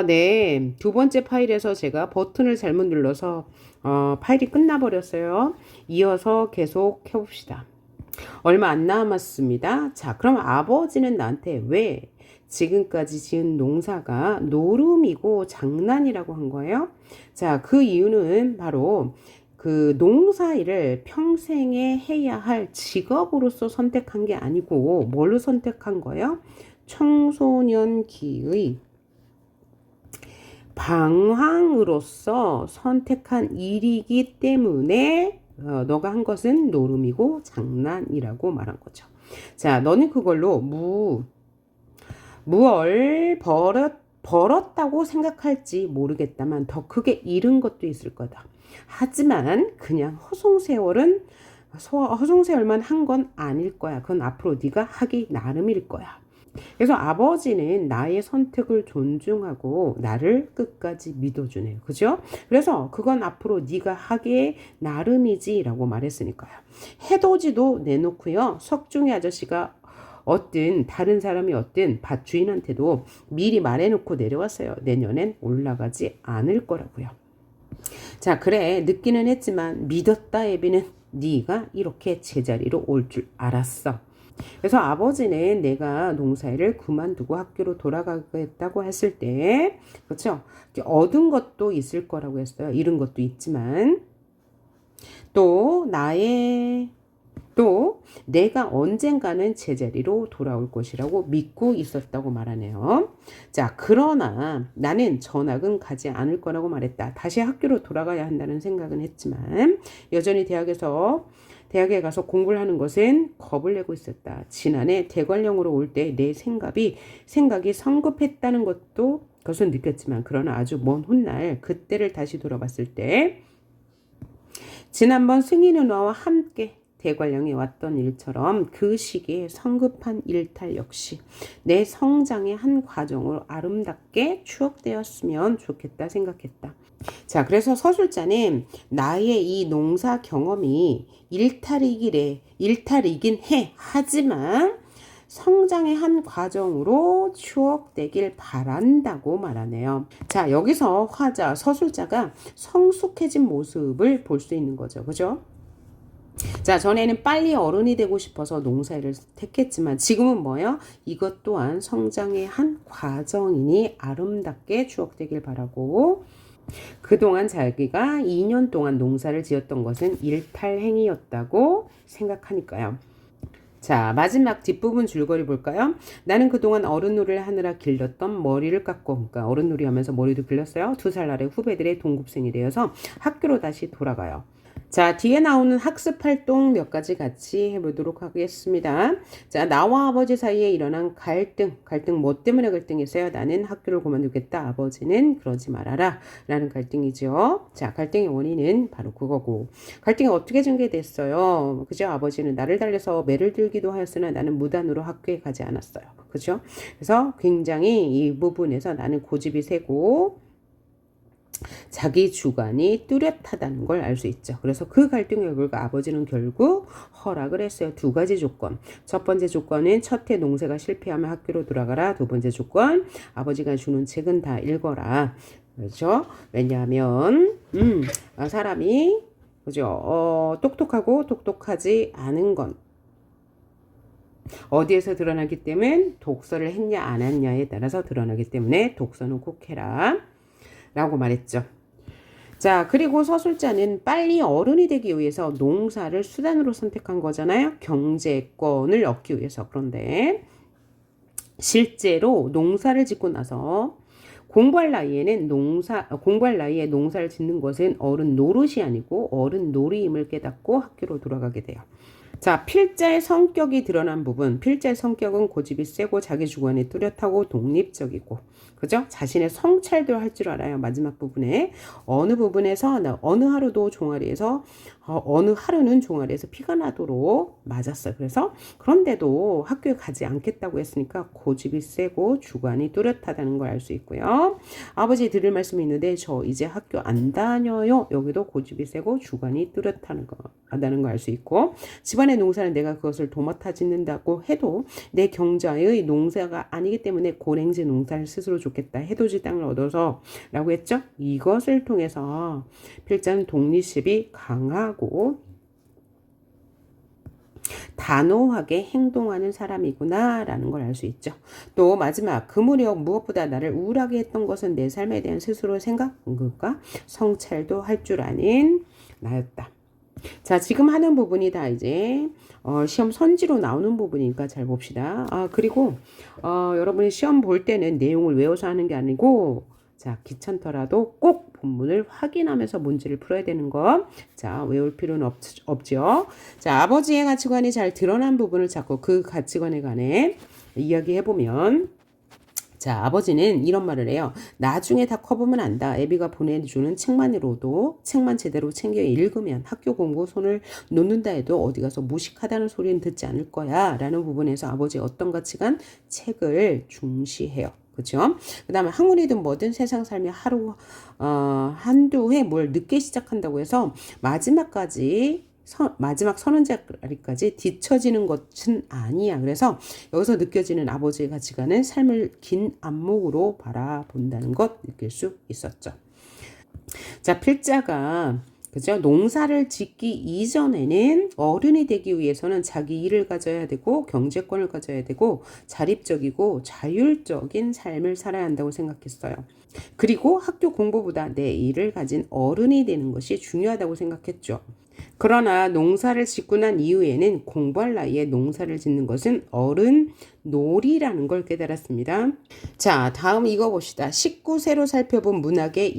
네. 두 번째 파일에서 제가 버튼을 잘못 눌러서 파일이 끝나버렸어요. 이어서 계속 해봅시다. 얼마 안 남았습니다. 자, 그럼 아버지는 나한테 왜 지금까지 지은 농사가 노름이고 장난이라고 한 거예요? 자, 그 이유는 바로 그 농사일을 평생에 해야 할 직업으로서 선택한 게 아니고 뭘로 선택한 거예요? 청소년기의 방황으로서 선택한 일이기 때문에 너가 한 것은 노름이고 장난이라고 말한 거죠. 자, 너는 그걸로 무얼 벌었다고 생각할지 모르겠다만 더 크게 잃은 것도 있을 거다. 하지만 그냥 허송세월만 한 건 아닐 거야. 그건 앞으로 네가 하기 나름일 거야. 그래서 아버지는 나의 선택을 존중하고 나를 끝까지 믿어주네요. 그죠? 그래서 그건 앞으로 네가 하기에 나름이지라고 말했으니까요. 해돋이도 내놓고요. 석중이 아저씨가 다른 사람이 밭 주인한테도 미리 말해놓고 내려왔어요. 내년엔 올라가지 않을 거라고요. 자, 그래 늦기는 했지만 믿었다 애비는 네가 이렇게 제자리로 올 줄 알았어. 그래서 아버지는 내가 농사일을 그만두고 학교로 돌아가겠다고 했을 때, 그렇죠? 얻은 것도 있을 거라고 했어요. 잃은 것도 있지만, 또 내가 언젠가는 제자리로 돌아올 것이라고 믿고 있었다고 말하네요. 자, 그러나 나는 전학은 가지 않을 거라고 말했다. 다시 학교로 돌아가야 한다는 생각은 했지만 여전히 대학에 가서 공부를 하는 것은 겁을 내고 있었다. 지난해 대관령으로 올 때 내 생각이 성급했다는 것은 느꼈지만 그러나 아주 먼 훗날 그때를 다시 돌아봤을 때 지난번 승희 누나와 함께 대관령에 왔던 일처럼 그 시기에 성급한 일탈 역시 내 성장의 한 과정으로 아름답게 추억되었으면 좋겠다 생각했다. 자, 그래서 서술자는 나의 이 농사 경험이 일탈이긴 해. 하지만 성장의 한 과정으로 추억되길 바란다고 말하네요. 자, 여기서 서술자가 성숙해진 모습을 볼 수 있는 거죠. 그죠? 자, 전에는 빨리 어른이 되고 싶어서 농사일을 택했지만 지금은 뭐예요? 이것 또한 성장의 한 과정이니 아름답게 추억되길 바라고 그동안 자기가 2년 동안 농사를 지었던 것은 일탈행위였다고 생각하니까요. 자, 마지막 뒷부분 줄거리 볼까요? 나는 그동안 어른놀이를 하느라 길렀던 머리를 깎고, 그러니까 어른놀이 하면서 머리도 길렀어요. 2살 아래 후배들의 동급생이 되어서 학교로 다시 돌아가요. 자, 뒤에 나오는 학습 활동 몇 가지 같이 해보도록 하겠습니다. 자, 나와 아버지 사이에 일어난 갈등 뭐 때문에 갈등했어요? 나는 학교를 그만두겠다. 아버지는 그러지 말아라. 라는 갈등이죠. 자, 갈등의 원인은 바로 그거고. 갈등이 어떻게 전개됐어요? 그죠? 아버지는 나를 달래서 매를 들기도 하였으나 나는 무단으로 학교에 가지 않았어요. 그죠? 그래서 굉장히 이 부분에서 나는 고집이 세고 자기 주관이 뚜렷하다는 걸 알 수 있죠. 그래서 그 갈등의 결과 아버지는 결국 허락을 했어요. 2가지 조건. 첫 번째 조건은 첫 해 농사가 실패하면 학교로 돌아가라. 두 번째 조건, 아버지가 주는 책은 다 읽어라. 그렇죠? 왜냐하면 사람이 그죠? 똑똑하고 똑똑하지 않은 건 어디에서 드러나기 때문에 독서를 했냐 안 했냐에 따라서 드러나기 때문에 독서는 꼭 해라 라고 말했죠. 자, 그리고 서술자는 빨리 어른이 되기 위해서 농사를 수단으로 선택한 거잖아요. 경제권을 얻기 위해서. 그런데 실제로 농사를 짓고 나서 공부할 나이에 농사를 짓는 것은 어른 노릇이 아니고 어른 놀이임을 깨닫고 학교로 돌아가게 돼요. 자, 필자의 성격이 드러난 부분. 필자의 성격은 고집이 세고 자기 주관이 뚜렷하고 독립적이고, 그죠? 자신의 성찰도 할 줄 알아요. 마지막 부분에. 어느 하루는 종아리에서 피가 나도록 맞았어요. 그래서 그런데도 학교에 가지 않겠다고 했으니까 고집이 세고 주관이 뚜렷하다는 걸 알 수 있고요. 아버지 드릴 말씀이 있는데 저 이제 학교 안 다녀요. 여기도 고집이 세고 주관이 뚜렷하다는 걸 알 수 있고, 집안에 집안의 농사는 내가 그것을 도맡아 짓는다고 해도 내 경자의 농사가 아니기 때문에 고랭지 농사를 스스로 좋겠다. 해돋이 땅을 얻어서 라고 했죠. 이것을 통해서 필자는 독립심이 강하고 단호하게 행동하는 사람이구나 라는 걸 알 수 있죠. 또 마지막, 그 무렵 무엇보다 나를 우울하게 했던 것은 내 삶에 대한 스스로의 생각과 성찰도 할 줄 아는 나였다. 자, 지금 하는 부분이 다 이제 시험 선지로 나오는 부분이니까 잘 봅시다. 그리고 여러분이 시험 볼 때는 내용을 외워서 하는 게 아니고, 자, 귀찮더라도 꼭 본문을 확인하면서 문제를 풀어야 되는 거. 자, 외울 필요는 없죠. 자, 아버지의 가치관이 잘 드러난 부분을 잡고 그 가치관에 관해 이야기해보면, 자, 아버지는 이런 말을 해요. 나중에 다 커보면 안다. 애비가 보내주는 책만으로도 책만 제대로 챙겨 읽으면 학교 공부 손을 놓는다 해도 어디 가서 무식하다는 소리는 듣지 않을 거야. 라는 부분에서 아버지의 어떤 가치관? 책을 중시해요. 그렇죠? 그 다음에 학문이든 뭐든 세상 삶이 한두 해 뭘 늦게 시작한다고 해서 마지막 서는 자리까지 뒤처지는 것은 아니야. 그래서 여기서 느껴지는 아버지의 가치관은 삶을 긴 안목으로 바라본다는 것 느낄 수 있었죠. 자, 필자가 그죠? 농사를 짓기 이전에는 어른이 되기 위해서는 자기 일을 가져야 되고 경제권을 가져야 되고 자립적이고 자율적인 삶을 살아야 한다고 생각했어요. 그리고 학교 공부보다 내 일을 가진 어른이 되는 것이 중요하다고 생각했죠. 그러나 농사를 짓고 난 이후에는 공부할 나이에 농사를 짓는 것은 어른 놀이라는 걸 깨달았습니다. 자, 다음 이거 봅시다. 19세로 살펴본 문학의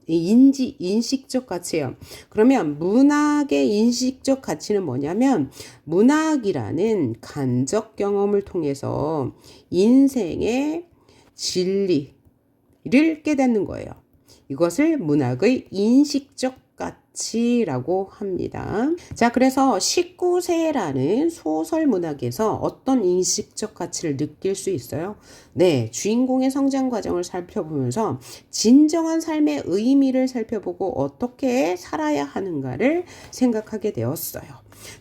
인식적 가치예요. 그러면 문학의 인식적 가치는 뭐냐면 문학이라는 간접 경험을 통해서 인생의 진리를 깨닫는 거예요. 이것을 문학의 인식적 가치라고 합니다. 자, 그래서 19세라는 소설 문학에서 어떤 인식적 가치를 느낄 수 있어요? 네, 주인공의 성장 과정을 살펴보면서 진정한 삶의 의미를 살펴보고 어떻게 살아야 하는가를 생각하게 되었어요.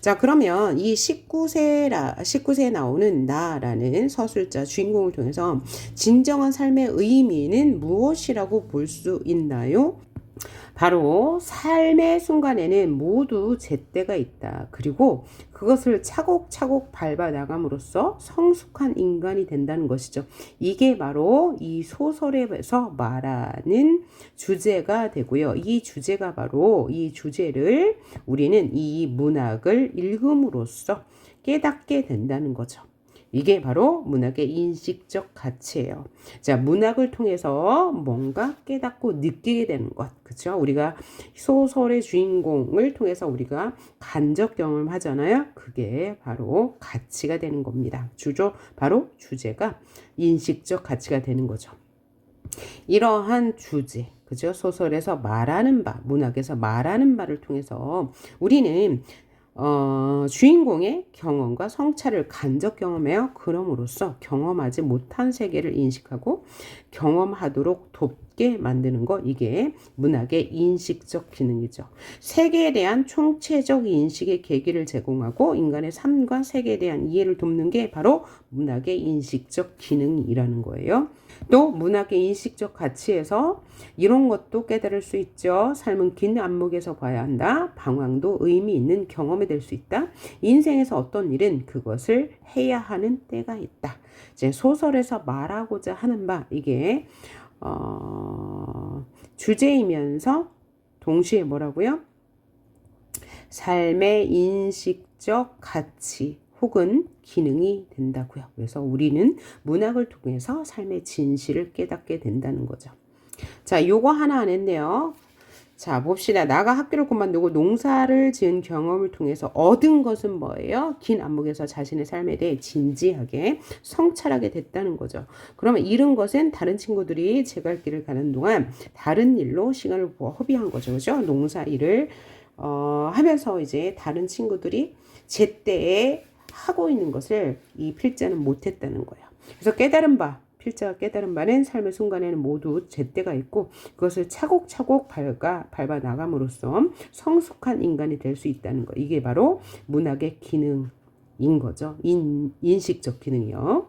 자, 그러면 이 19세에 나오는 나라는 서술자 주인공을 통해서 진정한 삶의 의미는 무엇이라고 볼 수 있나요? 바로 삶의 순간에는 모두 제때가 있다. 그리고 그것을 차곡차곡 밟아 나감으로써 성숙한 인간이 된다는 것이죠. 이게 바로 이 소설에서 말하는 주제가 되고요. 이 주제가 바로 이 주제를 우리는 이 문학을 읽음으로써 깨닫게 된다는 거죠. 이게 바로 문학의 인식적 가치예요. 자, 문학을 통해서 뭔가 깨닫고 느끼게 되는 것. 그렇죠? 우리가 소설의 주인공을 통해서 우리가 간접 경험하잖아요. 그게 바로 가치가 되는 겁니다. 바로 주제가 인식적 가치가 되는 거죠. 이러한 주제, 그죠? 소설에서 말하는 바, 문학에서 말하는 바를 통해서 우리는 주인공의 경험과 성찰을 간접 경험해요. 그럼으로써 경험하지 못한 세계를 인식하고 경험하도록 돕게 만드는 것, 이게 문학의 인식적 기능이죠. 세계에 대한 총체적 인식의 계기를 제공하고 인간의 삶과 세계에 대한 이해를 돕는 게 바로 문학의 인식적 기능이라는 거예요. 또 문학의 인식적 가치에서 이런 것도 깨달을 수 있죠. 삶은 긴 안목에서 봐야 한다. 방황도 의미 있는 경험이 될 수 있다. 인생에서 어떤 일은 그것을 해야 하는 때가 있다. 이제 소설에서 말하고자 하는 바, 이게 주제이면서 동시에 뭐라고요? 삶의 인식적 가치 혹은 기능이 된다고요. 그래서 우리는 문학을 통해서 삶의 진실을 깨닫게 된다는 거죠. 자, 요거 하나 안 했네요. 자, 봅시다. 나가 학교를 그만두고 농사를 지은 경험을 통해서 얻은 것은 뭐예요? 긴 안목에서 자신의 삶에 대해 진지하게 성찰하게 됐다는 거죠. 그러면 잃은 것은 다른 친구들이 제 갈 길을 가는 동안 다른 일로 시간을 허비한 거죠. 그죠? 농사 일을 하면서 이제 다른 친구들이 제때에 하고 있는 것을 이 필자는 못했다는 거예요. 그래서 깨달은 바, 필자가 깨달은 바는 삶의 순간에는 모두 잿대가 있고 그것을 차곡차곡 밟아 나감으로써 성숙한 인간이 될 수 있다는 거. 이게 바로 문학의 기능인 거죠. 인식적 기능이요.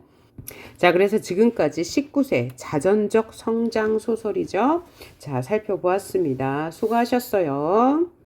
자, 그래서 지금까지 19세 자전적 성장 소설이죠. 자, 살펴보았습니다. 수고하셨어요.